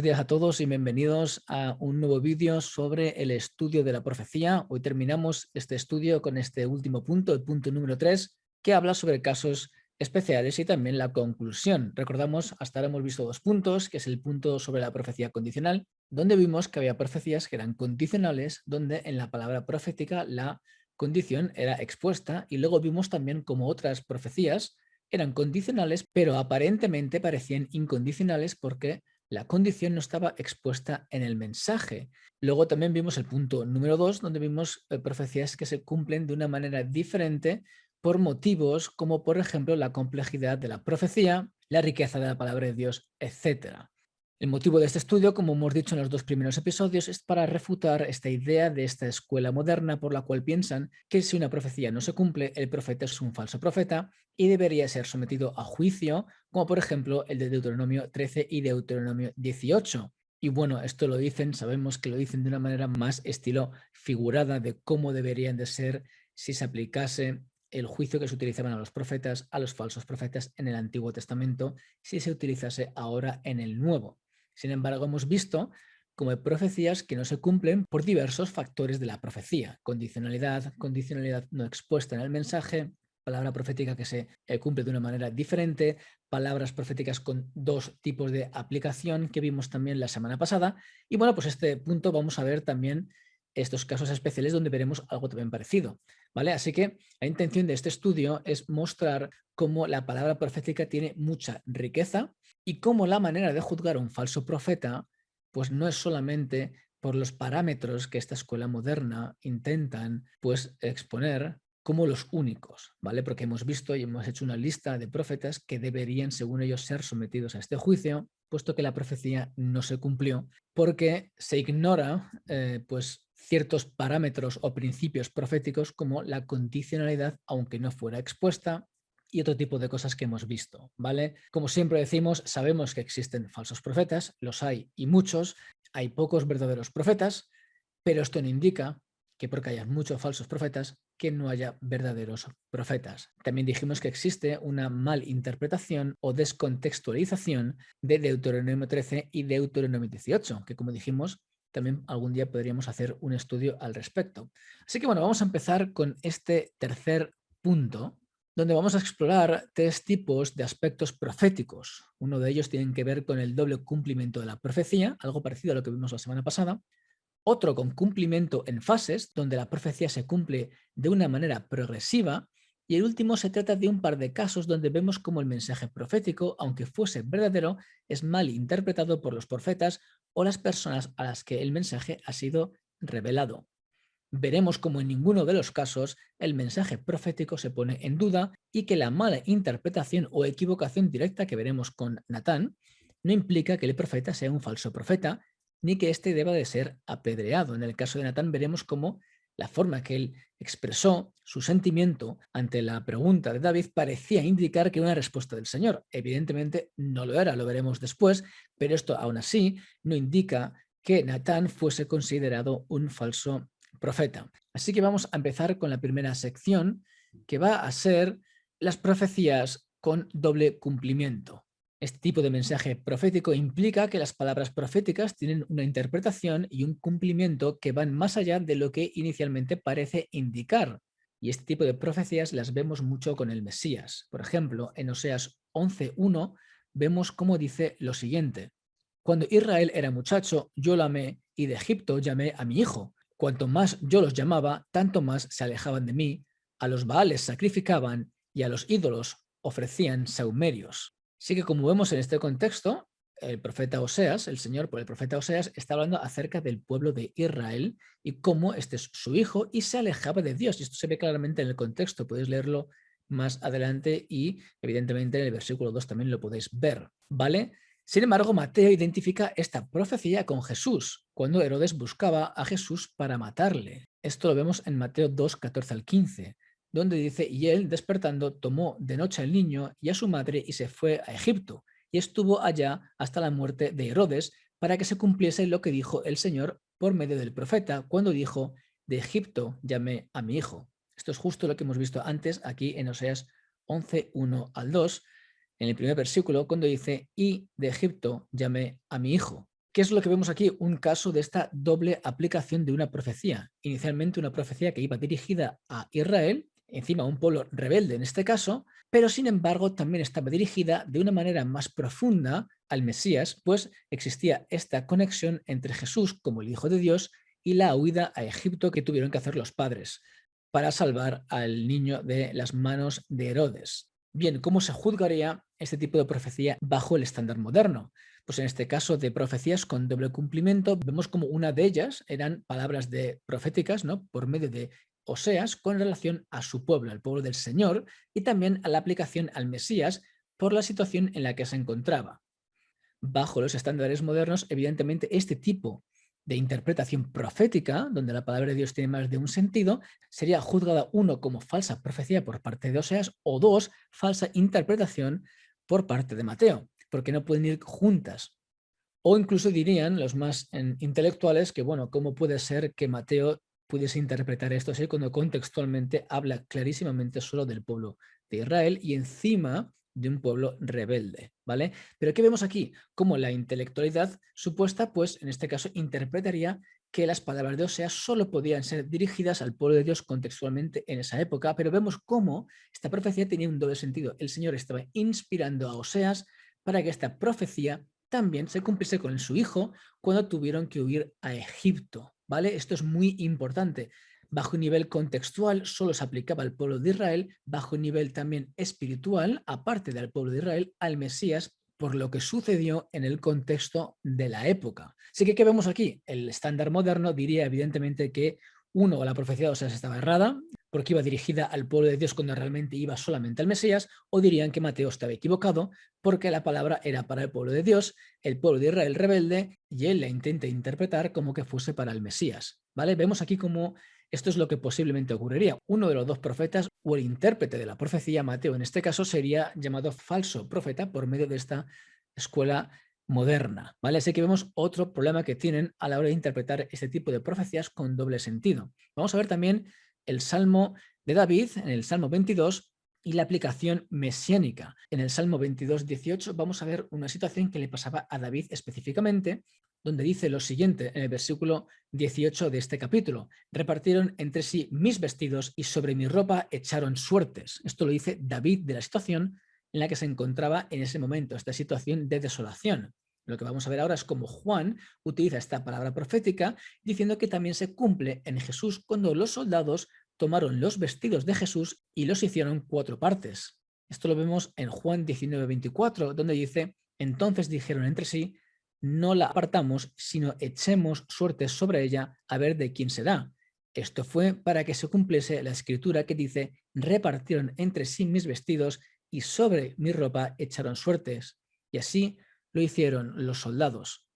días a todos y bienvenidos a un nuevo vídeo sobre el estudio de la profecía. Hoy terminamos este estudio con este último punto, el punto número 3, que habla sobre casos especiales y también la conclusión. Recordamos, hasta ahora hemos visto dos puntos, que es el punto sobre la profecía condicional, donde vimos que había profecías que eran condicionales, donde en la palabra profética la condición era expuesta, y luego vimos también como otras profecías eran condicionales, pero aparentemente parecían incondicionales porque la condición no estaba expuesta en el mensaje. Luego también vimos el punto número 2, donde vimos profecías que se cumplen de una manera diferente por motivos como, por ejemplo, la complejidad de la profecía, la riqueza de la palabra de Dios, etc. El motivo de este estudio, como hemos dicho en los dos primeros episodios, es para refutar esta idea de esta escuela moderna por la cual piensan que si una profecía no se cumple, el profeta es un falso profeta y debería ser sometido a juicio, como por ejemplo el de Deuteronomio 13 y Deuteronomio 18. Y bueno, esto lo dicen, sabemos que lo dicen de una manera más estilo figurada de cómo deberían de ser si se aplicase el juicio que se utilizaban a los profetas, a los falsos profetas en el Antiguo Testamento, si se utilizase ahora en el Nuevo. Sin embargo, hemos visto como hay profecías que no se cumplen por diversos factores de la profecía. Condicionalidad, condicionalidad no expuesta en el mensaje, palabra profética que se cumple de una manera diferente, palabras proféticas con dos tipos de aplicación que vimos también la semana pasada. Y bueno, pues este punto vamos a ver también estos casos especiales donde veremos algo también parecido, ¿vale? Así que la intención de este estudio es mostrar cómo la palabra profética tiene mucha riqueza y cómo la manera de juzgar a un falso profeta pues no es solamente por los parámetros que esta escuela moderna intentan pues exponer como los únicos, ¿vale? Porque hemos visto y hemos hecho una lista de profetas que deberían, según ellos, ser sometidos a este juicio, puesto que la profecía no se cumplió, porque se ignora pues ciertos parámetros o principios proféticos como la condicionalidad, aunque no fuera expuesta, y otro tipo de cosas que hemos visto, ¿vale? Como siempre decimos, sabemos que existen falsos profetas, los hay y muchos, hay pocos verdaderos profetas, pero esto no indica que porque haya muchos falsos profetas, que no haya verdaderos profetas. También dijimos que existe una malinterpretación o descontextualización de Deuteronomio 13 y Deuteronomio 18, que como dijimos, también algún día podríamos hacer un estudio al respecto. Así que bueno, vamos a empezar con este tercer punto, donde vamos a explorar tres tipos de aspectos proféticos. Uno de ellos tiene que ver con el doble cumplimiento de la profecía, algo parecido a lo que vimos la semana pasada. Otro con cumplimiento en fases, donde la profecía se cumple de una manera progresiva. Y el último se trata de un par de casos donde vemos cómo el mensaje profético, aunque fuese verdadero, es mal interpretado por los profetas o las personas a las que el mensaje ha sido revelado. Veremos cómo en ninguno de los casos el mensaje profético se pone en duda y que la mala interpretación o equivocación directa que veremos con Natán no implica que el profeta sea un falso profeta ni que éste deba de ser apedreado. En el caso de Natán veremos cómo la forma que él expresó su sentimiento ante la pregunta de David parecía indicar que era una respuesta del Señor. Evidentemente no lo era, lo veremos después, pero esto aún así no indica que Natán fuese considerado un falso profeta. Así que vamos a empezar con la primera sección, que va a ser las profecías con doble cumplimiento. Este tipo de mensaje profético implica que las palabras proféticas tienen una interpretación y un cumplimiento que van más allá de lo que inicialmente parece indicar. Y este tipo de profecías las vemos mucho con el Mesías. Por ejemplo, en Oseas 11:1 vemos cómo dice lo siguiente: cuando Israel era muchacho, yo lo amé y de Egipto llamé a mi hijo. Cuanto más yo los llamaba, tanto más se alejaban de mí. A los Baales sacrificaban y a los ídolos ofrecían saumerios. Así que como vemos en este contexto, el profeta Oseas, el Señor por el profeta Oseas, está hablando acerca del pueblo de Israel y cómo este es su hijo y se alejaba de Dios. Y esto se ve claramente en el contexto, podéis leerlo más adelante y evidentemente en el versículo 2 también lo podéis ver, ¿vale? Sin embargo, Mateo identifica esta profecía con Jesús, cuando Herodes buscaba a Jesús para matarle. Esto lo vemos en Mateo 2, 14 al 15, donde dice: y él, despertando, tomó de noche al niño y a su madre y se fue a Egipto, y estuvo allá hasta la muerte de Herodes, para que se cumpliese lo que dijo el Señor por medio del profeta, cuando dijo: de Egipto llamé a mi hijo. Esto es justo lo que hemos visto antes aquí en Oseas 11, 1 al 2, en el primer versículo, cuando dice: y de Egipto llamé a mi hijo. ¿Qué es lo que vemos aquí? Un caso de esta doble aplicación de una profecía. Inicialmente una profecía que iba dirigida a Israel, encima a un pueblo rebelde en este caso, pero sin embargo también estaba dirigida de una manera más profunda al Mesías, pues existía esta conexión entre Jesús como el Hijo de Dios y la huida a Egipto que tuvieron que hacer los padres para salvar al niño de las manos de Herodes. Bien, ¿cómo se juzgaría este tipo de profecía bajo el estándar moderno? Pues en este caso de profecías con doble cumplimiento, vemos como una de ellas eran palabras proféticas, ¿no? Por medio de Oseas con relación a su pueblo, al pueblo del Señor, y también a la aplicación al Mesías por la situación en la que se encontraba. Bajo los estándares modernos, evidentemente, este tipo de interpretación profética, donde la palabra de Dios tiene más de un sentido, sería juzgada uno como falsa profecía por parte de Oseas o dos, falsa interpretación por parte de Mateo, porque no pueden ir juntas. O incluso dirían los más intelectuales que, bueno, ¿cómo puede ser que Mateo pudiese interpretar esto así cuando contextualmente habla clarísimamente solo del pueblo de Israel y encima de un pueblo rebelde, ¿vale? Pero ¿qué vemos aquí? Como la intelectualidad supuesta, pues en este caso interpretaría que las palabras de Oseas solo podían ser dirigidas al pueblo de Dios contextualmente en esa época, pero vemos cómo esta profecía tenía un doble sentido. El Señor estaba inspirando a Oseas para que esta profecía también se cumpliese con su hijo cuando tuvieron que huir a Egipto, ¿vale? Esto es muy importante. Bajo un nivel contextual solo se aplicaba al pueblo de Israel, bajo un nivel también espiritual, aparte del pueblo de Israel, al Mesías, por lo que sucedió en el contexto de la época. Así que, ¿qué vemos aquí? El estándar moderno diría evidentemente que uno, la profecía de Oseas estaba errada, porque iba dirigida al pueblo de Dios cuando realmente iba solamente al Mesías, o dirían que Mateo estaba equivocado porque la palabra era para el pueblo de Dios, el pueblo de Israel rebelde, y él la intenta interpretar como que fuese para el Mesías. ¿Vale? Vemos aquí cómo esto es lo que posiblemente ocurriría. Uno de los dos profetas o el intérprete de la profecía, Mateo en este caso, sería llamado falso profeta por medio de esta escuela moderna, ¿vale? Así que vemos otro problema que tienen a la hora de interpretar este tipo de profecías con doble sentido. Vamos a ver también el Salmo de David, en el Salmo 22, y la aplicación mesiánica. En el Salmo 22, 18 vamos a ver una situación que le pasaba a David específicamente, donde dice lo siguiente en el versículo 18 de este capítulo: repartieron entre sí mis vestidos y sobre mi ropa echaron suertes. Esto lo dice David de la situación en la que se encontraba en ese momento, esta situación de desolación. Lo que vamos a ver ahora es cómo Juan utiliza esta palabra profética diciendo que también se cumple en Jesús cuando los soldados tomaron los vestidos de Jesús y los hicieron 4 partes. Esto lo vemos en Juan 19:24, donde dice: entonces dijeron entre sí, no la apartamos, sino echemos suertes sobre ella a ver de quién será. Esto fue para que se cumpliese la escritura que dice: repartieron entre sí mis vestidos y sobre mi ropa echaron suertes. Y así lo hicieron los soldados.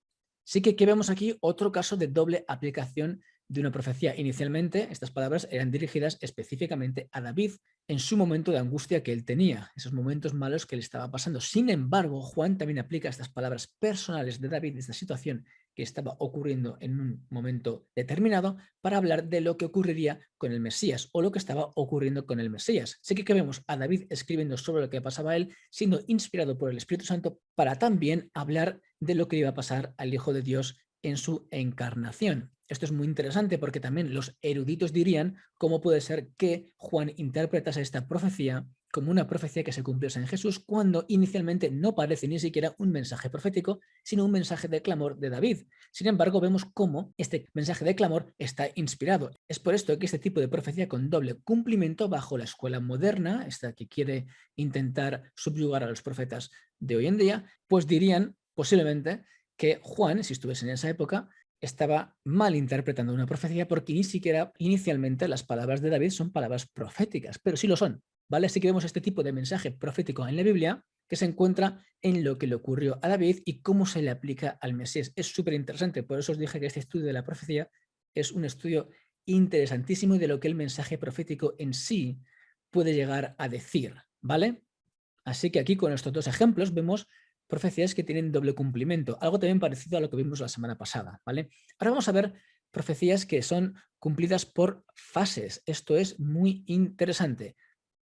Sí que vemos aquí otro caso de doble aplicación de una profecía. Inicialmente, estas palabras eran dirigidas específicamente a David en su momento de angustia que él tenía, esos momentos malos que le estaba pasando. Sin embargo, Juan también aplica estas palabras personales de David, de esta situación que estaba ocurriendo en un momento determinado, para hablar de lo que ocurriría con el Mesías o lo que estaba ocurriendo con el Mesías. Así que vemos a David escribiendo sobre lo que pasaba a él, siendo inspirado por el Espíritu Santo para también hablar de lo que iba a pasar al Hijo de Dios en su encarnación. Esto es muy interesante porque también los eruditos dirían cómo puede ser que Juan interpretase esta profecía como una profecía que se cumpliese en Jesús cuando inicialmente no parece ni siquiera un mensaje profético, sino un mensaje de clamor de David. Sin embargo, vemos cómo este mensaje de clamor está inspirado. Es por esto que este tipo de profecía con doble cumplimiento bajo la escuela moderna, esta que quiere intentar subyugar a los profetas de hoy en día, pues dirían posiblemente que Juan, si estuviese en esa época, estaba mal interpretando una profecía porque ni siquiera inicialmente las palabras de David son palabras proféticas, pero sí lo son, ¿vale? Así que vemos este tipo de mensaje profético en la Biblia que se encuentra en lo que le ocurrió a David y cómo se le aplica al Mesías. Es súper interesante, por eso os dije que este estudio de la profecía es un estudio interesantísimo de lo que el mensaje profético en sí puede llegar a decir, ¿vale? Así que aquí con estos dos ejemplos vemos profecías que tienen doble cumplimiento, algo también parecido a lo que vimos la semana pasada, ¿vale? Ahora vamos a ver profecías que son cumplidas por fases. Esto es muy interesante.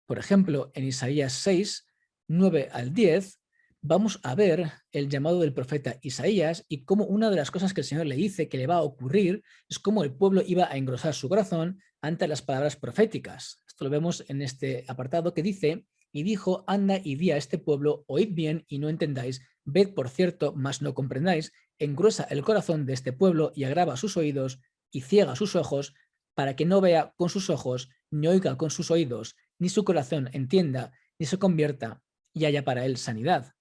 Por ejemplo, en Isaías 6, 9 al 10, vamos a ver el llamado del profeta Isaías y cómo una de las cosas que el Señor le dice que le va a ocurrir es cómo el pueblo iba a engrosar su corazón ante las palabras proféticas. Esto lo vemos en este apartado que dice: y dijo, anda y di a este pueblo, oíd bien y no entendáis, ved por cierto, mas no comprendáis, engruesa el corazón de este pueblo y agrava sus oídos y ciega sus ojos, para que no vea con sus ojos, ni oiga con sus oídos, ni su corazón entienda, ni se convierta y haya para él sanidad.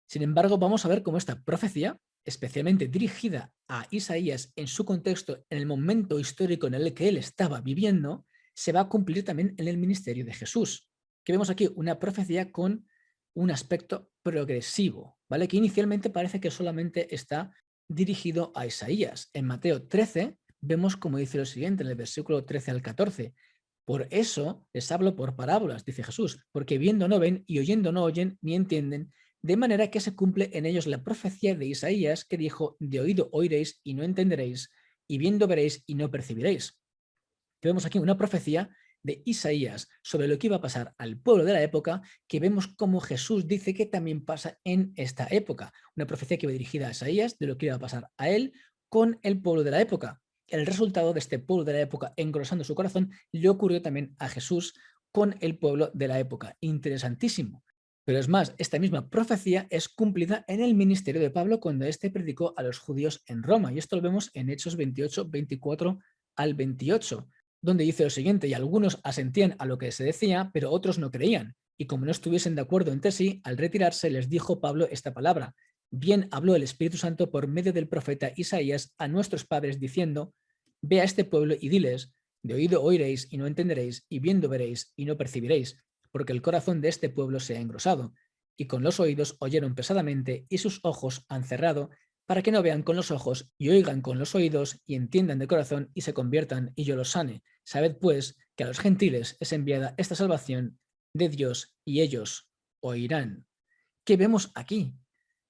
Sin embargo, vamos a ver cómo esta profecía, especialmente dirigida a Isaías en su contexto, en el momento histórico en el que él estaba viviendo, se va a cumplir también en el ministerio de Jesús. Que vemos aquí una profecía con un aspecto progresivo, ¿vale? Que inicialmente parece que solamente está dirigido a Isaías. En Mateo 13 vemos como dice lo siguiente, en el versículo 13 al 14. Por eso les hablo por parábolas, dice Jesús, porque viendo no ven y oyendo no oyen ni entienden, de manera que se cumple en ellos la profecía de Isaías que dijo: de oído oiréis y no entenderéis, y viendo veréis y no percibiréis. Vemos aquí una profecía de Isaías sobre lo que iba a pasar al pueblo de la época, que vemos como Jesús dice que también pasa en esta época. Una profecía que iba dirigida a Isaías de lo que iba a pasar a él con el pueblo de la época. El resultado de este pueblo de la época engrosando su corazón le ocurrió también a Jesús con el pueblo de la época. Interesantísimo. Pero es más, esta misma profecía es cumplida en el ministerio de Pablo cuando éste predicó a los judíos en Roma. Y esto lo vemos en Hechos 28, 24 al 28, donde dice lo siguiente: y algunos asentían a lo que se decía, pero otros no creían. Y como no estuviesen de acuerdo entre sí, al retirarse les dijo Pablo esta palabra: bien habló el Espíritu Santo por medio del profeta Isaías a nuestros padres diciendo: ve a este pueblo y diles, de oído oiréis y no entenderéis, y viendo veréis y no percibiréis, porque el corazón de este pueblo se ha engrosado, y con los oídos oyeron pesadamente, y sus ojos han cerrado, para que no vean con los ojos y oigan con los oídos y entiendan de corazón y se conviertan y yo los sane. Sabed pues que a los gentiles es enviada esta salvación de Dios y ellos oirán. ¿Qué vemos aquí?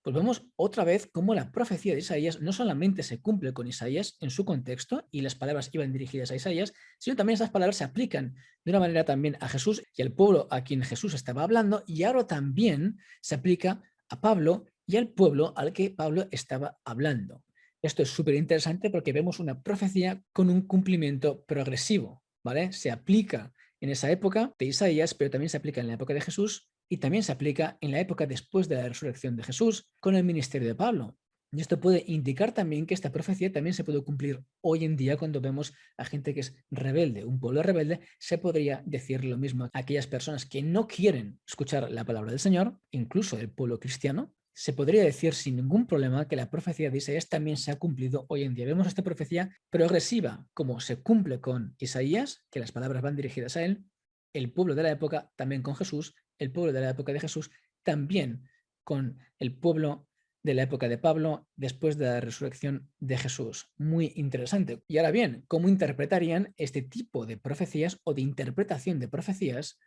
Pues vemos otra vez cómo la profecía de Isaías no solamente se cumple con Isaías en su contexto y las palabras iban dirigidas a Isaías, sino también esas palabras se aplican de una manera también a Jesús y al pueblo a quien Jesús estaba hablando, y ahora también se aplica a Pablo y al pueblo al que Pablo estaba hablando. Esto es súper interesante porque vemos una profecía con un cumplimiento progresivo, ¿vale? Se aplica en esa época de Isaías, pero también se aplica en la época de Jesús y también se aplica en la época después de la resurrección de Jesús con el ministerio de Pablo. Y esto puede indicar también que esta profecía también se puede cumplir hoy en día cuando vemos a gente que es rebelde, un pueblo rebelde. Se podría decir lo mismo a aquellas personas que no quieren escuchar la palabra del Señor, incluso el pueblo cristiano. Se podría decir sin ningún problema que la profecía de Isaías también se ha cumplido hoy en día. Vemos esta profecía progresiva, como se cumple con Isaías, que las palabras van dirigidas a él, el pueblo de la época también con Jesús, el pueblo de la época de Jesús también con el pueblo de la época de Pablo después de la resurrección de Jesús. Muy interesante. Y ahora bien, ¿cómo interpretarían este tipo de profecías o de interpretación de profecías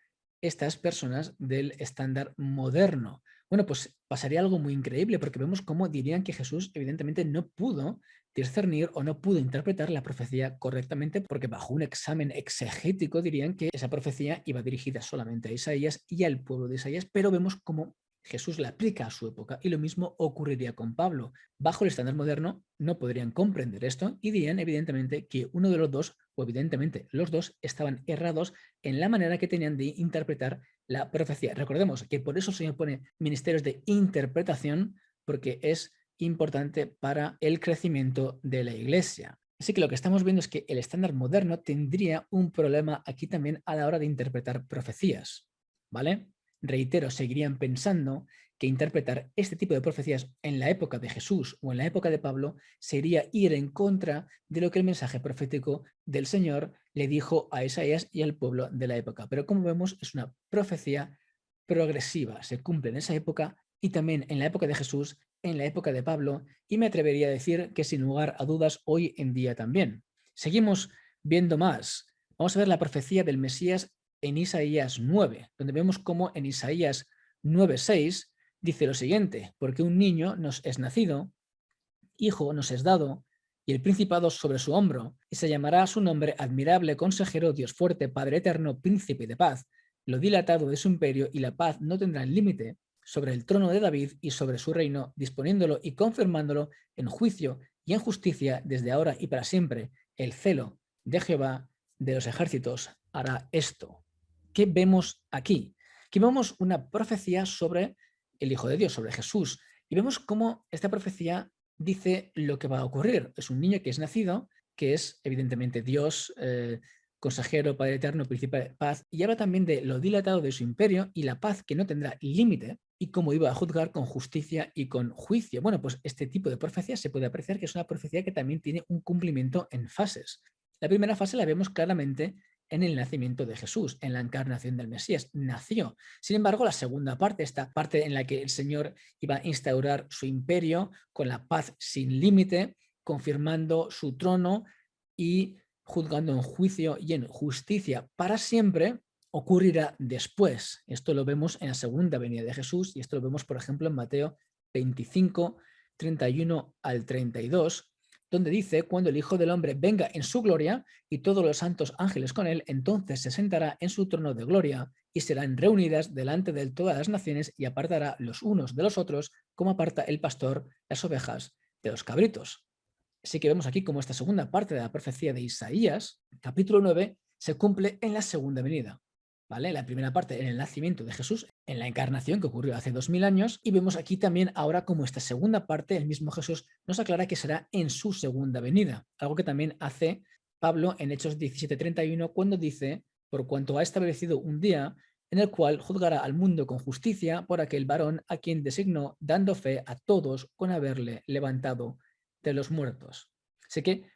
estas personas del estándar moderno? Bueno, pues pasaría algo muy increíble porque vemos cómo dirían que Jesús evidentemente no pudo discernir o no pudo interpretar la profecía correctamente, porque bajo un examen exegético dirían que esa profecía iba dirigida solamente a Isaías y al pueblo de Isaías, pero vemos cómo Jesús la aplica a su época y lo mismo ocurriría con Pablo. Bajo el estándar moderno no podrían comprender esto y dirían evidentemente que uno de los dos, o evidentemente los dos, estaban errados en la manera que tenían de interpretar la profecía. Recordemos que por eso el Señor pone ministerios de interpretación, porque es importante para el crecimiento de la iglesia. Así que lo que estamos viendo es que el estándar moderno tendría un problema aquí también a la hora de interpretar profecías, ¿vale? Reitero, seguirían pensando que interpretar este tipo de profecías en la época de Jesús o en la época de Pablo sería ir en contra de lo que el mensaje profético del Señor le dijo a Isaías y al pueblo de la época. Pero como vemos, es una profecía progresiva, se cumple en esa época y también en la época de Jesús, en la época de Pablo, y me atrevería a decir que sin lugar a dudas hoy en día también. Seguimos viendo más. Vamos a ver la profecía del Mesías en Isaías 9, donde vemos cómo en Isaías 9:6 dice lo siguiente: porque un niño nos es nacido, hijo nos es dado, y el principado sobre su hombro, y se llamará su nombre admirable, consejero, Dios fuerte, Padre eterno, príncipe de paz. Lo dilatado de su imperio y la paz no tendrán límite sobre el trono de David y sobre su reino, disponiéndolo y confirmándolo en juicio y en justicia desde ahora y para siempre. El celo de Jehová de los ejércitos hará esto. ¿Qué vemos aquí? Aquí vemos una profecía sobre el Hijo de Dios, sobre Jesús. Y vemos cómo esta profecía dice lo que va a ocurrir. Es un niño que es nacido, que es evidentemente Dios, consejero, Padre eterno, príncipe de paz, y habla también de lo dilatado de su imperio y la paz que no tendrá límite y cómo iba a juzgar con justicia y con juicio. Bueno, pues este tipo de profecía se puede apreciar que es una profecía que también tiene un cumplimiento en fases. La primera fase la vemos claramente en el nacimiento de Jesús, en la encarnación del Mesías. Nació. Sin embargo, la segunda parte, esta parte en la que el Señor iba a instaurar su imperio con la paz sin límite, confirmando su trono y juzgando en juicio y en justicia para siempre, ocurrirá después. Esto lo vemos en la segunda venida de Jesús y esto lo vemos, por ejemplo, en Mateo 25, 31 al 32, donde dice: cuando el Hijo del Hombre venga en su gloria y todos los santos ángeles con él, entonces se sentará en su trono de gloria y serán reunidas delante de él todas las naciones y apartará los unos de los otros como aparta el pastor las ovejas de los cabritos. Así que vemos aquí como esta segunda parte de la profecía de Isaías, capítulo 9, se cumple en la segunda venida. ¿Vale? La primera parte en el nacimiento de Jesús, en la encarnación que ocurrió hace 2000 años, y vemos aquí también ahora como esta segunda parte, el mismo Jesús nos aclara que será en su segunda venida, algo que también hace Pablo en Hechos 17:31 cuando dice: por cuanto ha establecido un día en el cual juzgará al mundo con justicia por aquel varón a quien designó, dando fe a todos con haberle levantado de los muertos. Así que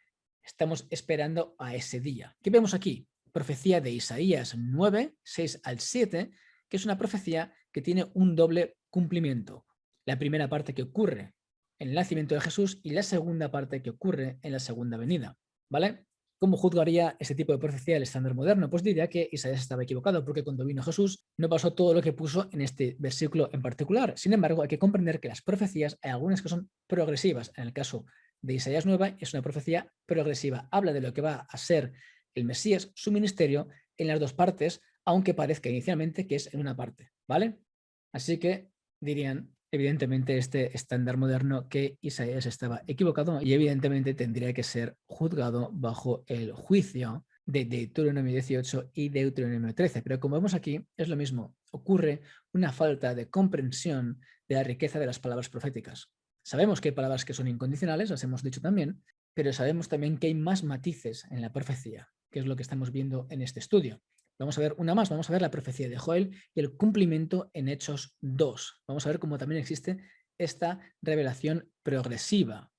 estamos esperando a ese día. ¿Qué vemos aquí? Profecía de Isaías 9, 6 al 7, que es una profecía que tiene un doble cumplimiento. La primera parte que ocurre en el nacimiento de Jesús y la segunda parte que ocurre en la segunda venida. ¿Vale? ¿Cómo juzgaría este tipo de profecía el estándar moderno? Pues diría que Isaías estaba equivocado, porque cuando vino Jesús no pasó todo lo que puso en este versículo en particular. Sin embargo, hay que comprender que las profecías, hay algunas que son progresivas. En el caso de Isaías 9 es una profecía progresiva. Habla de lo que va a ser el Mesías, su ministerio, en las dos partes, aunque parezca inicialmente que es en una parte. ¿Vale? Así que dirían, evidentemente, este estándar moderno, que Isaías estaba equivocado y evidentemente tendría que ser juzgado bajo el juicio de Deuteronomio 18 y Deuteronomio 13. Pero como vemos aquí, es lo mismo. Ocurre una falta de comprensión de la riqueza de las palabras proféticas. Sabemos que hay palabras que son incondicionales, las hemos dicho también, pero sabemos también que hay más matices en la profecía, que es lo que estamos viendo en este estudio. Vamos a ver una más, vamos a ver la profecía de Joel y el cumplimiento en Hechos 2. Vamos a ver cómo también existe esta revelación progresiva.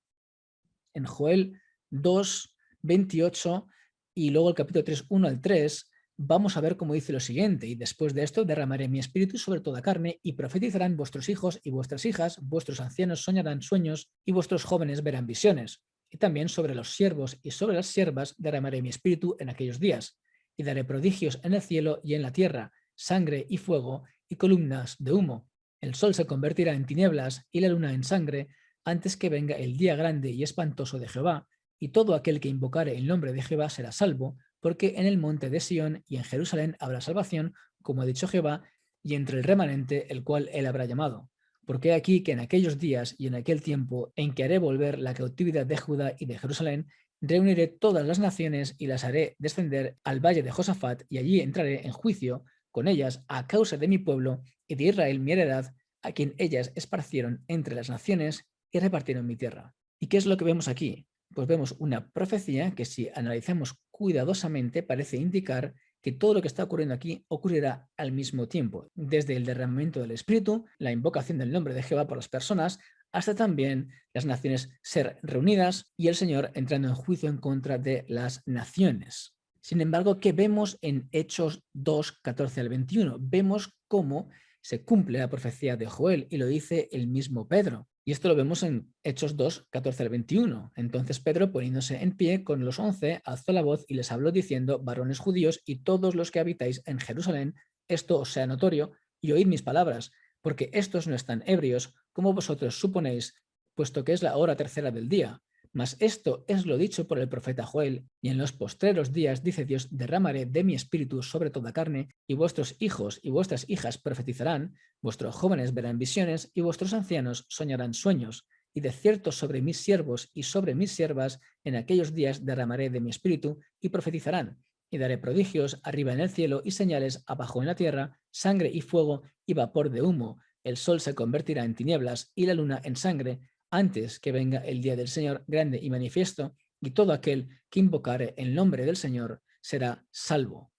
En Joel 2, 28 y luego el capítulo 3, 1 al 3, vamos a ver cómo dice lo siguiente: y después de esto derramaré mi espíritu sobre toda carne y profetizarán vuestros hijos y vuestras hijas, vuestros ancianos soñarán sueños y vuestros jóvenes verán visiones. Y también sobre los siervos y sobre las siervas derramaré mi espíritu en aquellos días y daré prodigios en el cielo y en la tierra, sangre y fuego y columnas de humo. El sol se convertirá en tinieblas y la luna en sangre antes que venga el día grande y espantoso de Jehová, y todo aquel que invocare el nombre de Jehová será salvo, porque en el monte de Sión y en Jerusalén habrá salvación, como ha dicho Jehová, y entre el remanente el cual él habrá llamado. Porque aquí que en aquellos días y en aquel tiempo en que haré volver la cautividad de Judá y de Jerusalén, reuniré todas las naciones y las haré descender al valle de Josafat, y allí entraré en juicio con ellas a causa de mi pueblo y de Israel mi heredad, a quien ellas esparcieron entre las naciones y repartieron mi tierra. ¿Y qué es lo que vemos aquí? Pues vemos una profecía que, si analizamos cuidadosamente, parece indicar que todo lo que está ocurriendo aquí ocurrirá al mismo tiempo, desde el derramamiento del Espíritu, la invocación del nombre de Jehová por las personas, hasta también las naciones ser reunidas y el Señor entrando en juicio en contra de las naciones. Sin embargo, ¿qué vemos en Hechos 2, 14 al 21? Vemos cómo se cumple la profecía de Joel, y lo dice el mismo Pedro. Y esto lo vemos en Hechos 2, 14 al 21. Entonces Pedro, poniéndose en pie con los 11, alzó la voz y les habló diciendo: varones judíos y todos los que habitáis en Jerusalén, esto os sea notorio, y oíd mis palabras, porque estos no están ebrios, como vosotros suponéis, puesto que es la hora tercera del día. Mas esto es lo dicho por el profeta Joel, y en los postreros días, dice Dios, derramaré de mi espíritu sobre toda carne, y vuestros hijos y vuestras hijas profetizarán, vuestros jóvenes verán visiones, y vuestros ancianos soñarán sueños. Y de cierto sobre mis siervos y sobre mis siervas, en aquellos días derramaré de mi espíritu, y profetizarán. Y daré prodigios arriba en el cielo y señales abajo en la tierra, sangre y fuego y vapor de humo. El sol se convertirá en tinieblas y la luna en sangre, antes que venga el día del Señor grande y manifiesto, y todo aquel que invocare el nombre del Señor será salvo.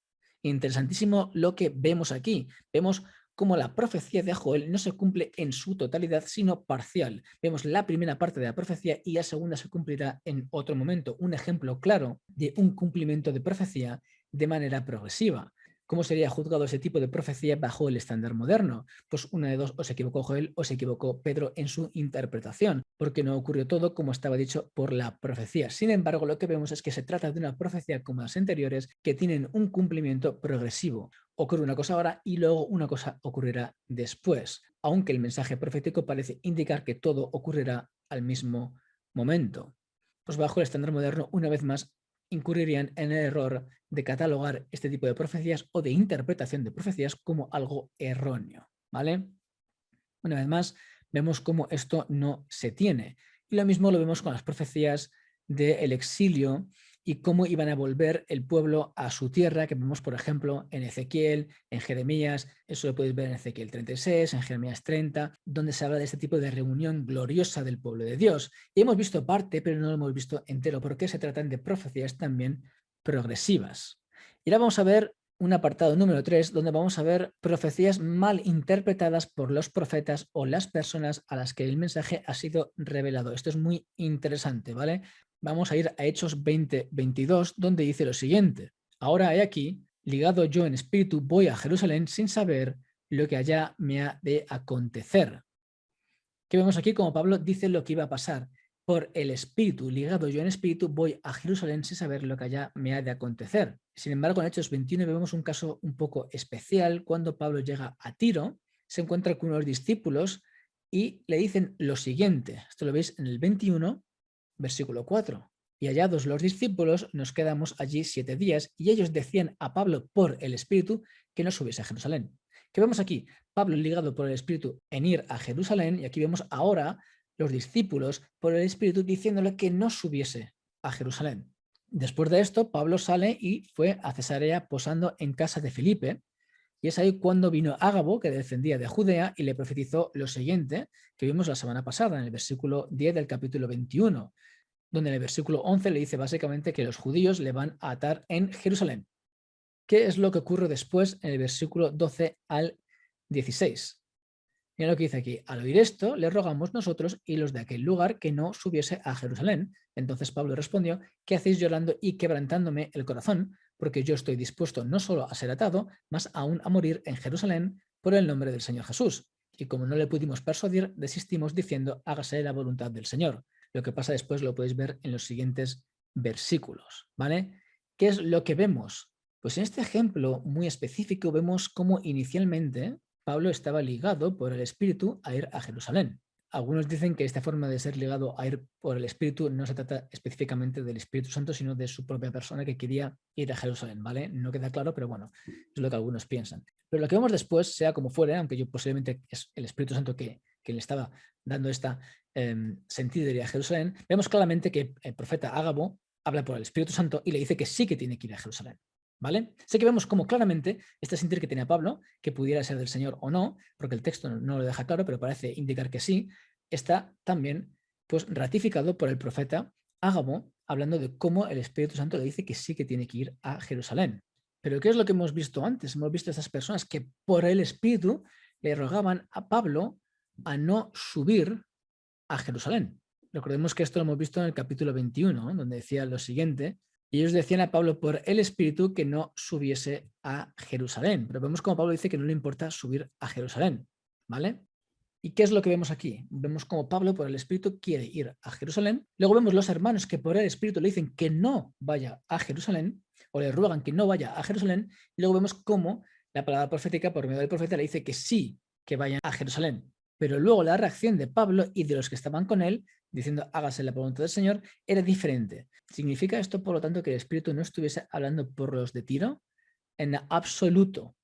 Interesantísimo lo que vemos aquí. Vemos cómo la profecía de Joel no se cumple en su totalidad, sino parcial. Vemos la primera parte de la profecía y la segunda se cumplirá en otro momento. Un ejemplo claro de un cumplimiento de profecía de manera progresiva. ¿Cómo sería juzgado ese tipo de profecía bajo el estándar moderno? Pues una de dos, o se equivocó Joel o se equivocó Pedro en su interpretación, porque no ocurrió todo como estaba dicho por la profecía. Sin embargo, lo que vemos es que se trata de una profecía como las anteriores que tienen un cumplimiento progresivo. Ocurre una cosa ahora y luego una cosa ocurrirá después, aunque el mensaje profético parece indicar que todo ocurrirá al mismo momento. Pues bajo el estándar moderno, una vez más, incurrirían en el error de catalogar este tipo de profecías o de interpretación de profecías como algo erróneo, ¿vale? Una vez más, vemos cómo esto no se tiene. Y lo mismo lo vemos con las profecías del exilio y cómo iban a volver el pueblo a su tierra, que vemos, por ejemplo, en Ezequiel, en Jeremías, eso lo podéis ver en Ezequiel 36, en Jeremías 30, donde se habla de este tipo de reunión gloriosa del pueblo de Dios. Y hemos visto parte, pero no lo hemos visto entero, porque se tratan de profecías también progresivas. Y ahora vamos a ver un apartado número 3, donde vamos a ver profecías mal interpretadas por los profetas o las personas a las que el mensaje ha sido revelado. Esto es muy interesante, ¿vale? Vamos a ir a Hechos 20:22, donde dice lo siguiente: ahora he aquí, ligado yo en espíritu, voy a Jerusalén sin saber lo que allá me ha de acontecer. ¿Qué vemos aquí? Como Pablo dice lo que iba a pasar. Por el espíritu, ligado yo en espíritu, voy a Jerusalén sin saber lo que allá me ha de acontecer. Sin embargo, en Hechos 21 vemos un caso un poco especial cuando Pablo llega a Tiro, se encuentra con unos discípulos y le dicen lo siguiente. Esto lo veis en el 21, versículo 4. Y hallados los discípulos, nos quedamos allí 7 días y ellos decían a Pablo por el espíritu que no subiese a Jerusalén. ¿Qué vemos aquí? Pablo ligado por el Espíritu en ir a Jerusalén, y aquí vemos ahora los discípulos por el Espíritu diciéndole que no subiese a Jerusalén. Después de esto, Pablo sale y fue a Cesarea posando en casa de Filipe, y es ahí cuando vino Ágabo, que descendía de Judea, y le profetizó lo siguiente, que vimos la semana pasada, en el versículo 10 del capítulo 21, donde en el versículo 11 le dice básicamente que los judíos le van a atar en Jerusalén. ¿Qué es lo que ocurre después en el versículo 12 al 16? Mira lo que dice aquí: al oír esto, le rogamos nosotros y los de aquel lugar que no subiese a Jerusalén. Entonces Pablo respondió: ¿qué hacéis llorando y quebrantándome el corazón? Porque yo estoy dispuesto no solo a ser atado, mas aún a morir en Jerusalén por el nombre del Señor Jesús. Y como no le pudimos persuadir, desistimos diciendo: hágase la voluntad del Señor. Lo que pasa después lo podéis ver en los siguientes versículos, ¿vale? ¿Qué es lo que vemos? Pues en este ejemplo muy específico vemos cómo inicialmente Pablo estaba ligado por el Espíritu a ir a Jerusalén. Algunos dicen que esta forma de ser ligado a ir por el Espíritu no se trata específicamente del Espíritu Santo, sino de su propia persona que quería ir a Jerusalén, ¿vale? No queda claro, pero bueno, es lo que algunos piensan. Pero lo que vemos después, sea como fuere, aunque yo posiblemente es el Espíritu Santo que le estaba dando esta sentido de ir a Jerusalén, vemos claramente que el profeta Ágabo habla por el Espíritu Santo y le dice que sí que tiene que ir a Jerusalén. ¿Vale? Sé que vemos cómo claramente este sentir que tenía Pablo, que pudiera ser del Señor o no, porque el texto no lo deja claro, pero parece indicar que sí, está también pues ratificado por el profeta Ágabo, hablando de cómo el Espíritu Santo le dice que sí que tiene que ir a Jerusalén. Pero ¿qué es lo que hemos visto antes? Hemos visto a estas personas que por el Espíritu le rogaban a Pablo a no subir a Jerusalén. Recordemos que esto lo hemos visto en el capítulo 21, donde decía lo siguiente: y ellos decían a Pablo por el Espíritu que no subiese a Jerusalén. Pero vemos como Pablo dice que no le importa subir a Jerusalén, ¿vale? ¿Y qué es lo que vemos aquí? Vemos como Pablo por el Espíritu quiere ir a Jerusalén. Luego vemos los hermanos que por el Espíritu le dicen que no vaya a Jerusalén, o le ruegan que no vaya a Jerusalén. Y luego vemos cómo la palabra profética por medio del profeta le dice que sí, que vayan a Jerusalén. Pero luego la reacción de Pablo y de los que estaban con él diciendo hágase la voluntad del Señor, era diferente. ¿Significa esto, por lo tanto, que el Espíritu no estuviese hablando por los de Tiro? En absoluto.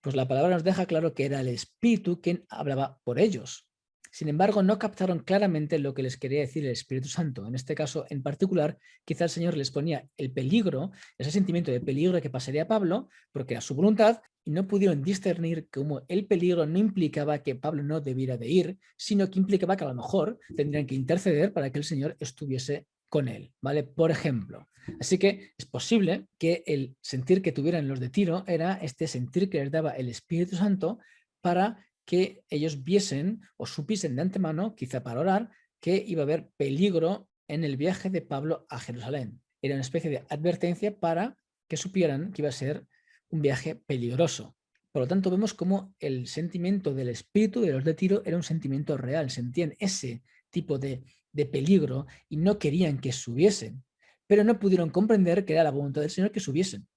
Pues la palabra nos deja claro que era el Espíritu quien hablaba por ellos. Sin embargo, no captaron claramente lo que les quería decir el Espíritu Santo. En este caso en particular, quizá el Señor les ponía el peligro, ese sentimiento de peligro que pasaría a Pablo, porque era su voluntad, y no pudieron discernir cómo el peligro no implicaba que Pablo no debiera de ir, sino que implicaba que a lo mejor tendrían que interceder para que el Señor estuviese con él, ¿vale? Por ejemplo. Así que es posible que el sentir que tuvieran los de Tiro era este sentir que les daba el Espíritu Santo para que ellos viesen o supiesen de antemano, quizá para orar, que iba a haber peligro en el viaje de Pablo a Jerusalén. Era una especie de advertencia para que supieran que iba a ser un viaje peligroso. Por lo tanto, vemos cómo el sentimiento del espíritu de los de Tiro era un sentimiento real, sentían ese tipo de peligro y no querían que subiesen, pero no pudieron comprender que era la voluntad del Señor que subiesen.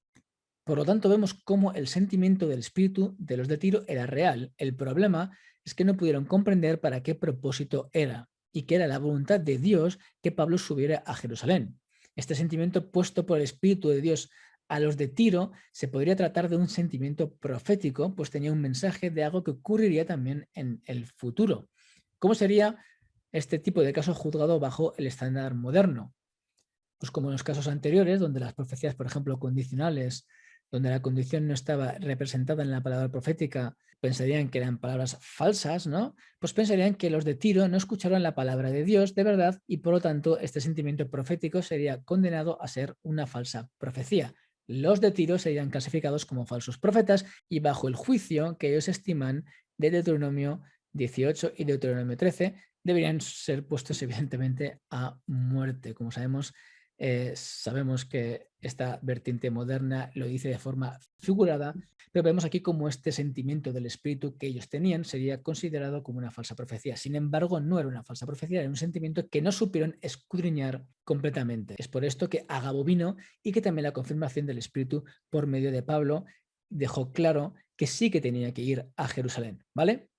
Por lo tanto, vemos cómo el sentimiento del espíritu de los de Tiro era real. El problema es que no pudieron comprender para qué propósito era y que era la voluntad de Dios que Pablo subiera a Jerusalén. Este sentimiento puesto por el Espíritu de Dios a los de Tiro se podría tratar de un sentimiento profético, pues tenía un mensaje de algo que ocurriría también en el futuro. ¿Cómo sería este tipo de caso juzgado bajo el estándar moderno? Pues como en los casos anteriores, donde las profecías, por ejemplo, condicionales, donde la condición no estaba representada en la palabra profética, pensarían que eran palabras falsas, ¿no? Pues pensarían que los de Tiro no escucharon la palabra de Dios de verdad y por lo tanto este sentimiento profético sería condenado a ser una falsa profecía. Los de Tiro serían clasificados como falsos profetas y bajo el juicio que ellos estiman de Deuteronomio 18 y Deuteronomio 13 deberían ser puestos evidentemente a muerte. Como sabemos, sabemos que esta vertiente moderna lo dice de forma figurada, pero vemos aquí como este sentimiento del espíritu que ellos tenían sería considerado como una falsa profecía. Sin embargo, no era una falsa profecía, era un sentimiento que no supieron escudriñar completamente. Es por esto que Agabo vino y que también la confirmación del espíritu por medio de Pablo dejó claro que sí que tenía que ir a Jerusalén, ¿vale?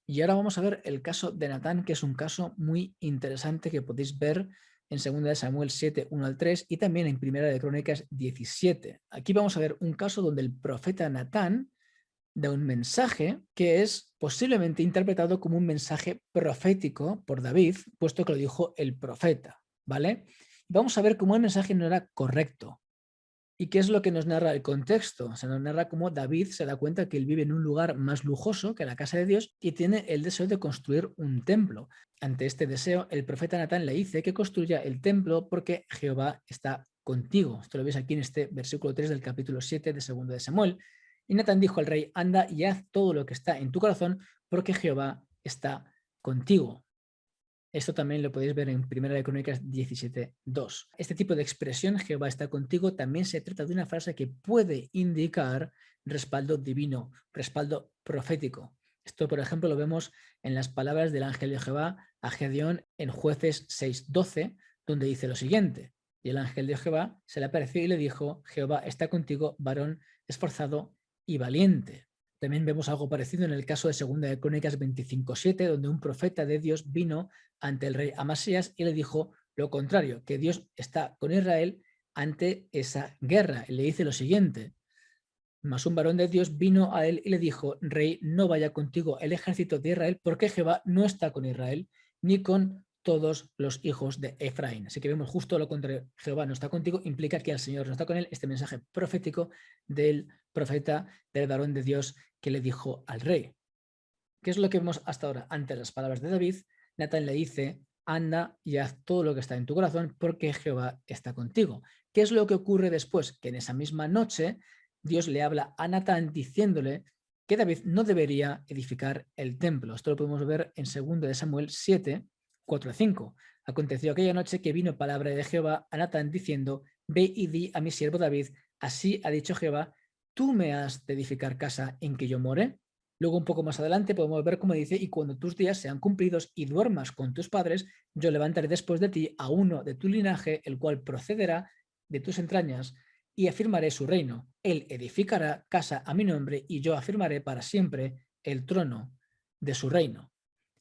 Y ahora vamos a ver el caso de Natán, que es un caso muy interesante que podéis ver en 2 de Samuel 7, 1 al 3 y también en 1 de Crónicas 17. Aquí vamos a ver un caso donde el profeta Natán da un mensaje que es posiblemente interpretado como un mensaje profético por David, puesto que lo dijo el profeta, ¿vale? Vamos a ver cómo el mensaje no era correcto. ¿Y qué es lo que nos narra el contexto? Se nos narra cómo David se da cuenta que él vive en un lugar más lujoso que la casa de Dios y tiene el deseo de construir un templo. Ante este deseo, el profeta Natán le dice que construya el templo porque Jehová está contigo. Esto lo veis aquí en este versículo 3 del capítulo 7 de 2 de Samuel. Y Natán dijo al rey, anda y haz todo lo que está en tu corazón porque Jehová está contigo. Esto también lo podéis ver en 1 de Crónicas 17:2. Este tipo de expresión, Jehová está contigo, también se trata de una frase que puede indicar respaldo divino, respaldo profético. Esto, por ejemplo, lo vemos en las palabras del ángel de Jehová a Gedeón en Jueces 6:12, donde dice lo siguiente: y el ángel de Jehová se le apareció y le dijo, Jehová está contigo, varón esforzado y valiente. También vemos algo parecido en el caso de 2 de Crónicas 25:7, donde un profeta de Dios vino ante el rey Amasías y le dijo lo contrario, que Dios está con Israel ante esa guerra. Y le dice lo siguiente: mas un varón de Dios vino a él y le dijo, rey, no vaya contigo el ejército de Israel, porque Jehová no está con Israel, ni con todos los hijos de Efraín. Así que vemos justo lo contrario: Jehová no está contigo, implica que el Señor no está con él. Este mensaje profético del profeta, del varón de Dios que le dijo al rey. ¿Qué es lo que vemos hasta ahora? Ante las palabras de David, Natán le dice, anda y haz todo lo que está en tu corazón porque Jehová está contigo. ¿Qué es lo que ocurre después? Que en esa misma noche Dios le habla a Natán diciéndole que David no debería edificar el templo. Esto lo podemos ver en 2 de Samuel 7, 4 a 5. Aconteció aquella noche que vino palabra de Jehová a Natán diciendo, ve y di a mi siervo David, así ha dicho Jehová, ¿tú me has de edificar casa en que yo more? Luego un poco más adelante podemos ver cómo dice, y cuando tus días sean cumplidos y duermas con tus padres, yo levantaré después de ti a uno de tu linaje, el cual procederá de tus entrañas, y afirmaré su reino. Él edificará casa a mi nombre, y yo afirmaré para siempre el trono de su reino.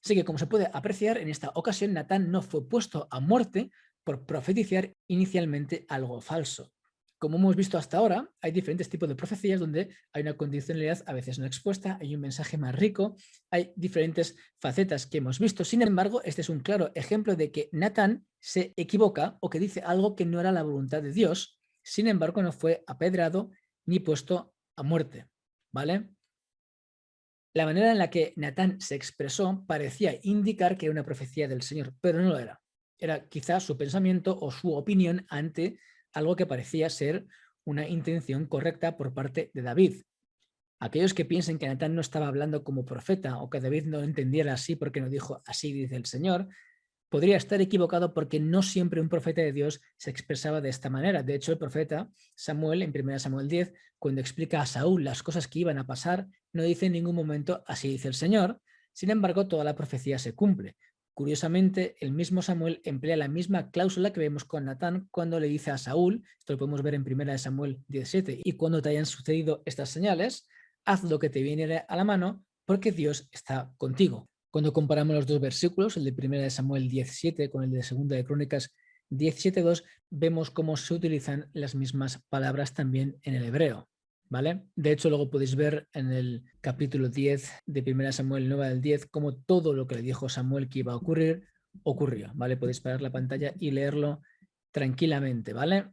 Así que, como se puede apreciar, en esta ocasión Natán no fue puesto a muerte por profetizar inicialmente algo falso. Como hemos visto hasta ahora, hay diferentes tipos de profecías donde hay una condicionalidad a veces no expuesta, hay un mensaje más rico, hay diferentes facetas que hemos visto. Sin embargo, este es un claro ejemplo de que Natán se equivoca o que dice algo que no era la voluntad de Dios. Sin embargo, no fue apedrado ni puesto a muerte. ¿Vale? La manera en la que Natán se expresó parecía indicar que era una profecía del Señor, pero no lo era. Era quizás su pensamiento o su opinión ante algo que parecía ser una intención correcta por parte de David. Aquellos que piensen que Natán no estaba hablando como profeta o que David no lo entendiera así porque no dijo así dice el Señor, podría estar equivocado porque no siempre un profeta de Dios se expresaba de esta manera. De hecho, el profeta Samuel, en 1 Samuel 10, cuando explica a Saúl las cosas que iban a pasar, no dice en ningún momento así dice el Señor. Sin embargo, toda la profecía se cumple. Curiosamente, el mismo Samuel emplea la misma cláusula que vemos con Natán cuando le dice a Saúl, esto lo podemos ver en 1 Samuel 17, y cuando te hayan sucedido estas señales, haz lo que te viene a la mano porque Dios está contigo. Cuando comparamos los dos versículos, el de 1 Samuel 17 con el de 2 de Crónicas 17:2, vemos cómo se utilizan las mismas palabras también en el hebreo. ¿Vale? De hecho, luego podéis ver en el capítulo 10 de 1 Samuel 9 al 10 cómo todo lo que le dijo Samuel que iba a ocurrir, ocurrió. ¿Vale? Podéis parar la pantalla y leerlo tranquilamente. ¿Vale?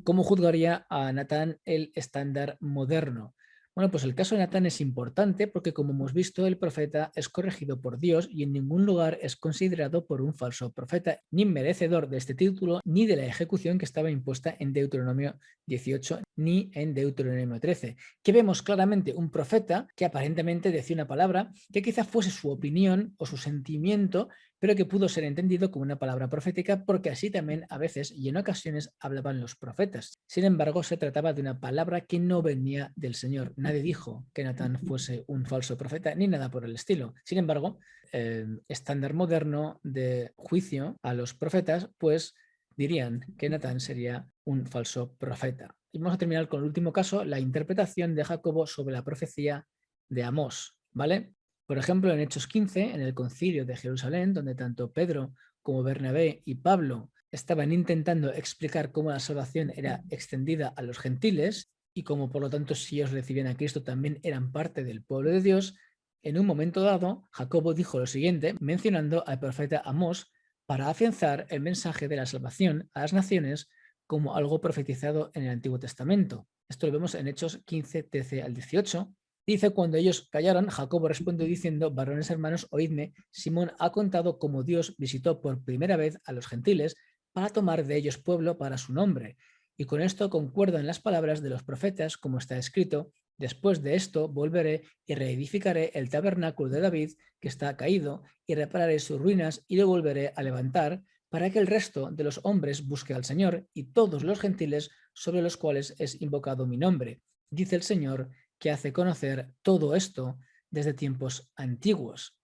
¿Cómo juzgaría a Natán el estándar moderno? Bueno, pues el caso de Natán es importante porque, como hemos visto, el profeta es corregido por Dios y en ningún lugar es considerado por un falso profeta, ni merecedor de este título, ni de la ejecución que estaba impuesta en Deuteronomio 18, ni en Deuteronomio 13. Que vemos claramente un profeta que aparentemente decía una palabra que quizá fuese su opinión o su sentimiento, pero que pudo ser entendido como una palabra profética porque así también a veces y en ocasiones hablaban los profetas. Sin embargo, se trataba de una palabra que no venía del Señor. Nadie dijo que Natán fuese un falso profeta ni nada por el estilo. Sin embargo, el estándar moderno de juicio a los profetas, pues dirían que Natán sería un falso profeta. Y vamos a terminar con el último caso, la interpretación de Jacobo sobre la profecía de Amós, ¿vale? Por ejemplo, en Hechos 15, en el concilio de Jerusalén, donde tanto Pedro como Bernabé y Pablo estaban intentando explicar cómo la salvación era extendida a los gentiles y cómo por lo tanto si ellos recibían a Cristo también eran parte del pueblo de Dios, en un momento dado Jacobo dijo lo siguiente, mencionando al profeta Amós para afianzar el mensaje de la salvación a las naciones como algo profetizado en el Antiguo Testamento. Esto lo vemos en Hechos 15, 13 al 18. Dice, cuando ellos callaron, Jacobo respondió diciendo, varones hermanos, oídme, Simón ha contado cómo Dios visitó por primera vez a los gentiles para tomar de ellos pueblo para su nombre. Y con esto concuerdan las palabras de los profetas, como está escrito, después de esto volveré y reedificaré el tabernáculo de David, que está caído, y repararé sus ruinas y lo volveré a levantar, para que el resto de los hombres busque al Señor y todos los gentiles sobre los cuales es invocado mi nombre. Dice el Señor, que hace conocer todo esto desde tiempos antiguos.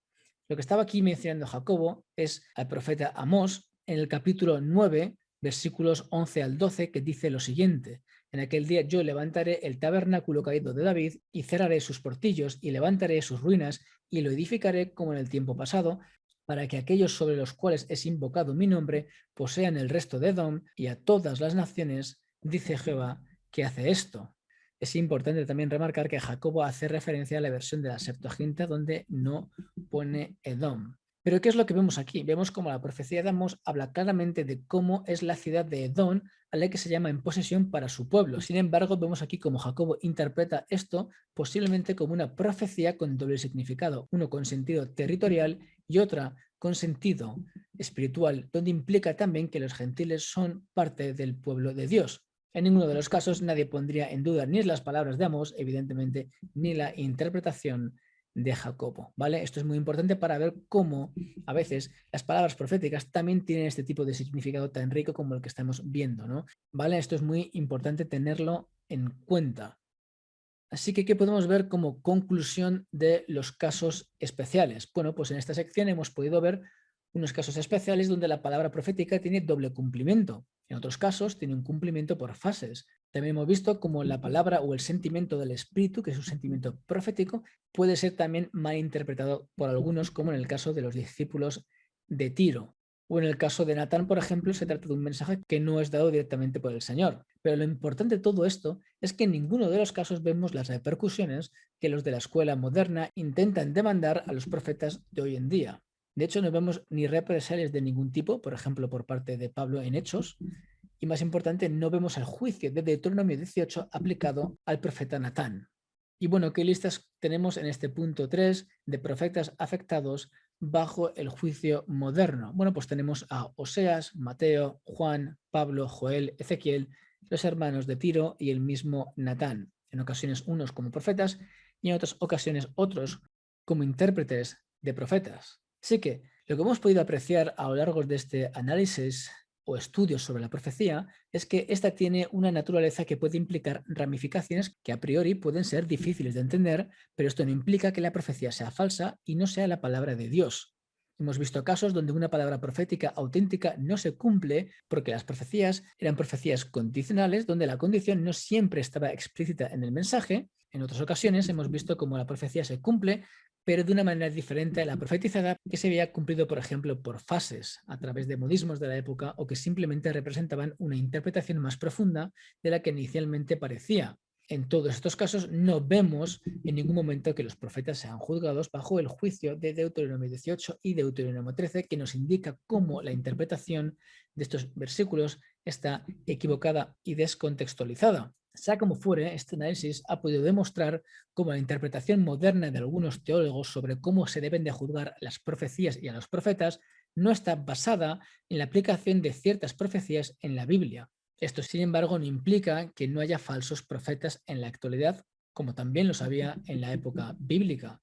Lo que estaba aquí mencionando Jacobo es al profeta Amós en el capítulo 9, versículos 11 al 12, que dice lo siguiente. En aquel día yo levantaré el tabernáculo caído de David y cerraré sus portillos y levantaré sus ruinas y lo edificaré como en el tiempo pasado, para que aquellos sobre los cuales es invocado mi nombre posean el resto de Edom y a todas las naciones, dice Jehová, que hace esto. Es importante también remarcar que Jacobo hace referencia a la versión de la Septuaginta donde no pone Edom. Pero ¿qué es lo que vemos aquí? Vemos como la profecía de Amós habla claramente de cómo es la ciudad de Edom a la que se llama en posesión para su pueblo. Sin embargo, vemos aquí cómo Jacobo interpreta esto posiblemente como una profecía con doble significado, uno con sentido territorial y otra con sentido espiritual, donde implica también que los gentiles son parte del pueblo de Dios. En ninguno de los casos nadie pondría en duda ni las palabras de Amós, evidentemente, ni la interpretación de Jacobo, ¿vale? Esto es muy importante para ver cómo a veces las palabras proféticas también tienen este tipo de significado tan rico como el que estamos viendo, ¿no? ¿Vale? Esto es muy importante tenerlo en cuenta. Así que, ¿qué podemos ver como conclusión de los casos especiales? Bueno, pues en esta sección hemos podido ver unos casos especiales donde la palabra profética tiene doble cumplimiento. En otros casos tiene un cumplimiento por fases. También hemos visto cómo la palabra o el sentimiento del espíritu, que es un sentimiento profético, puede ser también mal interpretado por algunos, como en el caso de los discípulos de Tiro. O en el caso de Natán, por ejemplo, se trata de un mensaje que no es dado directamente por el Señor. Pero lo importante de todo esto es que en ninguno de los casos vemos las repercusiones que los de la escuela moderna intentan demandar a los profetas de hoy en día. De hecho, no vemos ni represalias de ningún tipo, por ejemplo, por parte de Pablo en Hechos, y más importante, no vemos el juicio de Deuteronomio 18 aplicado al profeta Natán. Y bueno, ¿qué listas tenemos en este punto 3 de profetas afectados bajo el juicio moderno? Bueno, pues tenemos a Oseas, Mateo, Juan, Pablo, Joel, Ezequiel, los hermanos de Tiro y el mismo Natán. En ocasiones unos como profetas y en otras ocasiones otros como intérpretes de profetas. Así que lo que hemos podido apreciar a lo largo de este análisis o estudios sobre la profecía es que ésta tiene una naturaleza que puede implicar ramificaciones que a priori pueden ser difíciles de entender, pero esto no implica que la profecía sea falsa y no sea la palabra de Dios. Hemos visto casos donde una palabra profética auténtica no se cumple porque las profecías eran profecías condicionales donde la condición no siempre estaba explícita en el mensaje. En otras ocasiones hemos visto cómo la profecía se cumple pero de una manera diferente a la profetizada, que se había cumplido, por ejemplo, por fases, a través de modismos de la época o que simplemente representaban una interpretación más profunda de la que inicialmente parecía. En todos estos casos no vemos en ningún momento que los profetas sean juzgados bajo el juicio de Deuteronomio 18 y Deuteronomio 13, que nos indica cómo la interpretación de estos versículos está equivocada y descontextualizada. Sea como fuere, este análisis ha podido demostrar cómo la interpretación moderna de algunos teólogos sobre cómo se deben de juzgar las profecías y a los profetas no está basada en la aplicación de ciertas profecías en la Biblia. Esto, sin embargo, no implica que no haya falsos profetas en la actualidad, como también los había en la época bíblica.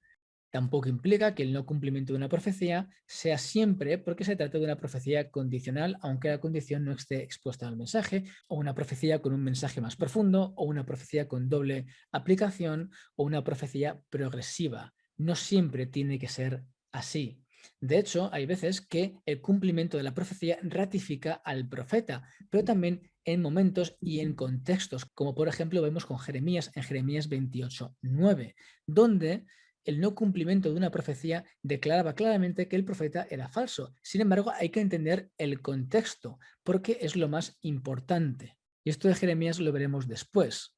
Tampoco implica que el no cumplimiento de una profecía sea siempre porque se trata de una profecía condicional, aunque la condición no esté expuesta al mensaje, o una profecía con un mensaje más profundo, o una profecía con doble aplicación, o una profecía progresiva. No siempre tiene que ser así. De hecho, hay veces que el cumplimiento de la profecía ratifica al profeta, pero también en momentos y en contextos, como por ejemplo vemos con Jeremías en Jeremías 28:9, donde el no cumplimiento de una profecía declaraba claramente que el profeta era falso. Sin embargo, hay que entender el contexto, porque es lo más importante. Y esto de Jeremías lo veremos después.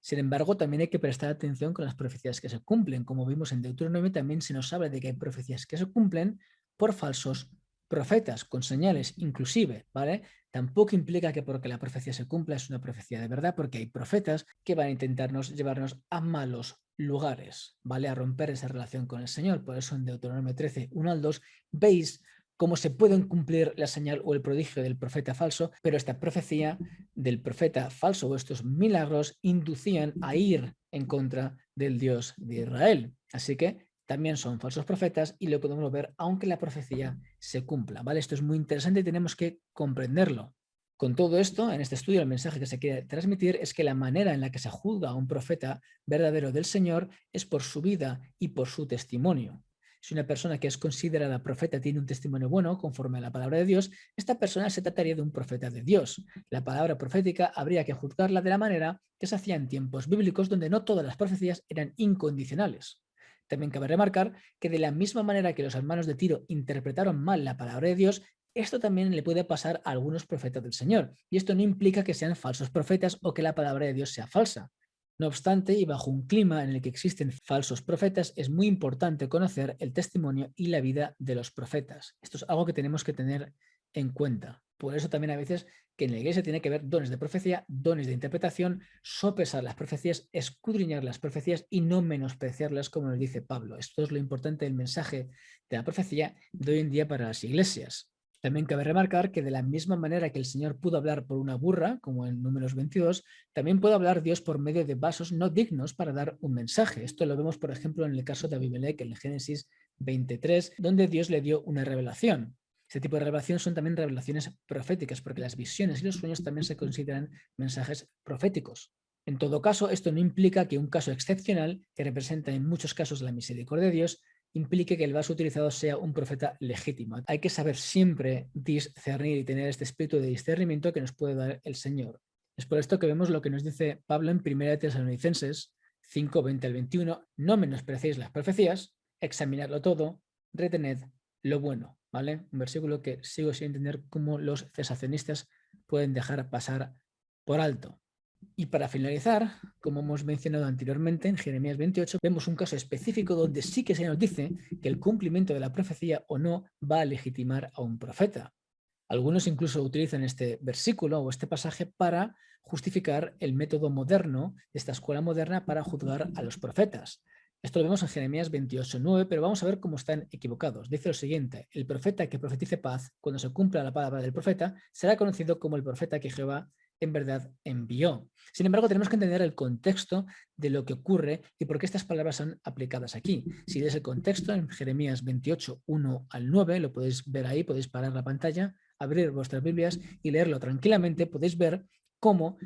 Sin embargo, también hay que prestar atención con las profecías que se cumplen. Como vimos en Deuteronomio, también se nos habla de que hay profecías que se cumplen por falsos profetas, con señales inclusive, ¿vale? Tampoco implica que porque la profecía se cumpla es una profecía de verdad, porque hay profetas que van a intentarnos llevarnos a malos lugares, ¿vale? A romper esa relación con el Señor. Por eso en Deuteronomio 13, 1 al 2, veis cómo se pueden cumplir la señal o el prodigio del profeta falso, pero esta profecía del profeta falso o estos milagros inducían a ir en contra del Dios de Israel. Así que también son falsos profetas y lo podemos ver aunque la profecía se cumpla, ¿vale? Esto es muy interesante y tenemos que comprenderlo. Con todo esto, en este estudio, el mensaje que se quiere transmitir es que la manera en la que se juzga a un profeta verdadero del Señor es por su vida y por su testimonio. Si una persona que es considerada profeta tiene un testimonio bueno, conforme a la palabra de Dios, esta persona se trataría de un profeta de Dios. La palabra profética habría que juzgarla de la manera que se hacía en tiempos bíblicos, donde no todas las profecías eran incondicionales. También cabe remarcar que de la misma manera que los hermanos de Tiro interpretaron mal la palabra de Dios, esto también le puede pasar a algunos profetas del Señor. Y esto no implica que sean falsos profetas o que la palabra de Dios sea falsa. No obstante, y bajo un clima en el que existen falsos profetas, es muy importante conocer el testimonio y la vida de los profetas. Esto es algo que tenemos que tener en cuenta. Por eso también a veces que en la iglesia tiene que haber dones de profecía, dones de interpretación, sopesar las profecías, escudriñar las profecías y no menospreciarlas, como nos dice Pablo. Esto es lo importante del mensaje de la profecía de hoy en día para las iglesias. También cabe remarcar que de la misma manera que el Señor pudo hablar por una burra, como en Números 22, también puede hablar Dios por medio de vasos no dignos para dar un mensaje. Esto lo vemos, por ejemplo, en el caso de Abimelech, en el Génesis 23, donde Dios le dio una revelación. Este tipo de revelación son también revelaciones proféticas, porque las visiones y los sueños también se consideran mensajes proféticos. En todo caso, esto no implica que un caso excepcional, que representa en muchos casos la misericordia de Dios, implique que el vaso utilizado sea un profeta legítimo. Hay que saber siempre discernir y tener este espíritu de discernimiento que nos puede dar el Señor. Es por esto que vemos lo que nos dice Pablo en 1 Tesalonicenses 5, 20 al 21, no menospreciéis las profecías, examinadlo todo, retened lo bueno, ¿vale? Un versículo que sigo sin entender cómo los cesacionistas pueden dejar pasar por alto. Y para finalizar, como hemos mencionado anteriormente, en Jeremías 28 vemos un caso específico donde sí que se nos dice que el cumplimiento de la profecía o no va a legitimar a un profeta. Algunos incluso utilizan este versículo o este pasaje para justificar el método moderno de esta escuela moderna para juzgar a los profetas. Esto lo vemos en Jeremías 28:9, pero vamos a ver cómo están equivocados. Dice lo siguiente: el profeta que profetice paz, cuando se cumpla la palabra del profeta, será conocido como el profeta que Jehová en verdad envió. Sin embargo, tenemos que entender el contexto de lo que ocurre y por qué estas palabras son aplicadas aquí. Si lees el contexto en Jeremías 28, 1 al 9, lo podéis ver ahí, podéis parar la pantalla, abrir vuestras Biblias y leerlo tranquilamente. Podéis ver cómo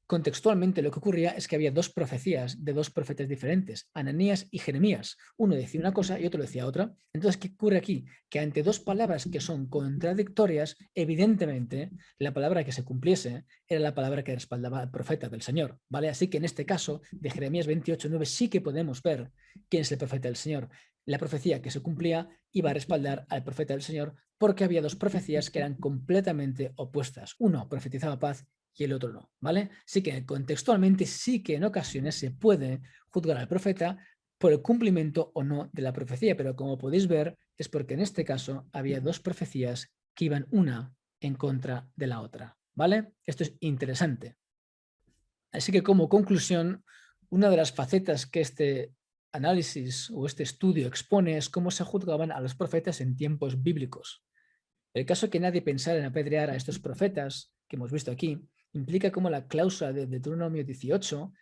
contextualmente lo que ocurría es que había dos profecías de dos profetas diferentes, Ananías y Jeremías. Uno decía una cosa y otro decía otra. Entonces, ¿qué ocurre aquí? Que ante dos palabras que son contradictorias, evidentemente la palabra que se cumpliese era la palabra que respaldaba al profeta del Señor, ¿vale? Así que en este caso de Jeremías 28:9 sí que podemos ver quién es el profeta del Señor. La profecía que se cumplía iba a respaldar al profeta del Señor porque había dos profecías que eran completamente opuestas. Uno profetizaba paz y el otro no, ¿vale? Sí que contextualmente sí que en ocasiones se puede juzgar al profeta por el cumplimiento o no de la profecía, pero como podéis ver es porque en este caso había dos profecías que iban una en contra de la otra, ¿vale? Esto es interesante. Así que como conclusión, una de las facetas que este análisis o este estudio expone es cómo se juzgaban a los profetas en tiempos bíblicos. El caso que nadie pensara en apedrear a estos profetas, que hemos visto aquí, implica cómo la cláusula de Deuteronomio 18,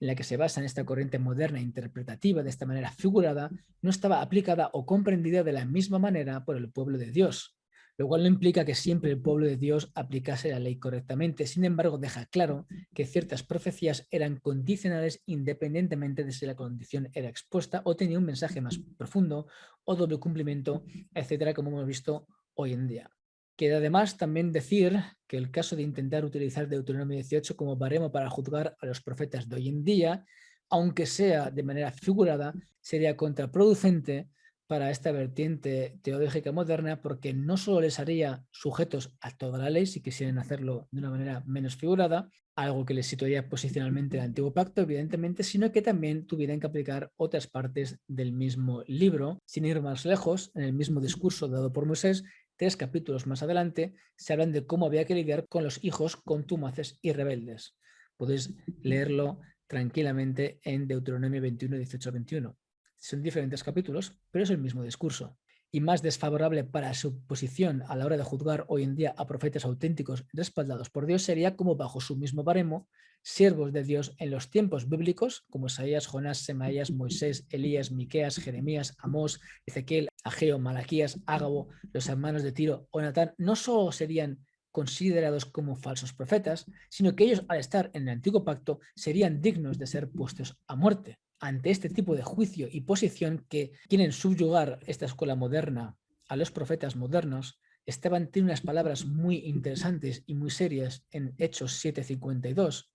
en la que se basa en esta corriente moderna e interpretativa de esta manera figurada, no estaba aplicada o comprendida de la misma manera por el pueblo de Dios, lo cual no implica que siempre el pueblo de Dios aplicase la ley correctamente. Sin embargo, deja claro que ciertas profecías eran condicionales independientemente de si la condición era expuesta o tenía un mensaje más profundo o doble cumplimiento, etcétera, como hemos visto hoy en día. Queda además también decir que el caso de intentar utilizar Deuteronomio 18 como baremo para juzgar a los profetas de hoy en día, aunque sea de manera figurada, sería contraproducente para esta vertiente teológica moderna porque no solo les haría sujetos a toda la ley si quisieran hacerlo de una manera menos figurada, algo que les situaría posicionalmente el antiguo pacto, evidentemente, sino que también tuvieran que aplicar otras partes del mismo libro. Sin ir más lejos, en el mismo discurso dado por Moisés, 3 capítulos más adelante, se hablan de cómo había que lidiar con los hijos contumaces y rebeldes. Podéis leerlo tranquilamente en Deuteronomio 21, 18-21. Son diferentes capítulos, pero es el mismo discurso. Y más desfavorable para su posición a la hora de juzgar hoy en día a profetas auténticos respaldados por Dios sería como bajo su mismo baremo, siervos de Dios en los tiempos bíblicos, como Isaías, Jonás, Semaías, Moisés, Elías, Miqueas, Jeremías, Amós, Ezequiel, Ageo, Malaquías, Ágabo, los hermanos de Tiro o Natán, no solo serían considerados como falsos profetas, sino que ellos, al estar en el antiguo pacto, serían dignos de ser puestos a muerte. Ante este tipo de juicio y posición que quieren subyugar esta escuela moderna a los profetas modernos, Esteban tiene unas palabras muy interesantes y muy serias en Hechos 7:52,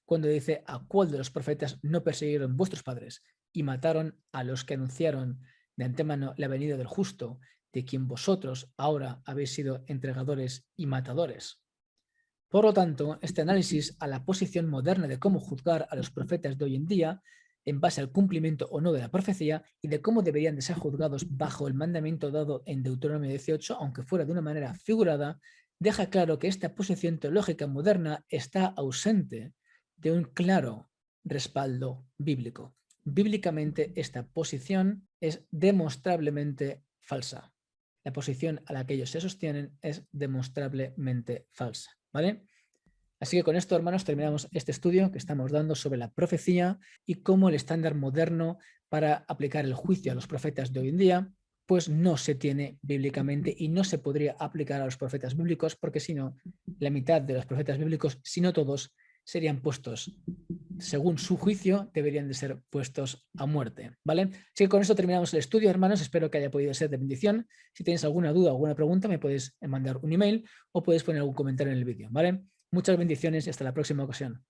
cuando dice: ¿a cuál de los profetas no persiguieron vuestros padres y mataron a los que anunciaron de antemano la venida del justo, de quien vosotros ahora habéis sido entregadores y matadores? Por lo tanto, este análisis a la posición moderna de cómo juzgar a los profetas de hoy en día, en base al cumplimiento o no de la profecía, y de cómo deberían de ser juzgados bajo el mandamiento dado en Deuteronomio 18, aunque fuera de una manera figurada, deja claro que esta posición teológica moderna está ausente de un claro respaldo bíblico. Bíblicamente, esta posición es demostrablemente falsa. La posición a la que ellos se sostienen es demostrablemente falsa, ¿vale? Así que con esto, hermanos, terminamos este estudio que estamos dando sobre la profecía y cómo el estándar moderno para aplicar el juicio a los profetas de hoy en día, pues no se tiene bíblicamente y no se podría aplicar a los profetas bíblicos, porque si no, la mitad de los profetas bíblicos, si no todos, serían puestos, según su juicio, deberían de ser puestos a muerte, ¿vale? Así que con esto terminamos el estudio, hermanos. Espero que haya podido ser de bendición. Si tenéis alguna duda o alguna pregunta, me podéis mandar un email o podéis poner algún comentario en el vídeo, ¿vale? Muchas bendiciones y hasta la próxima ocasión.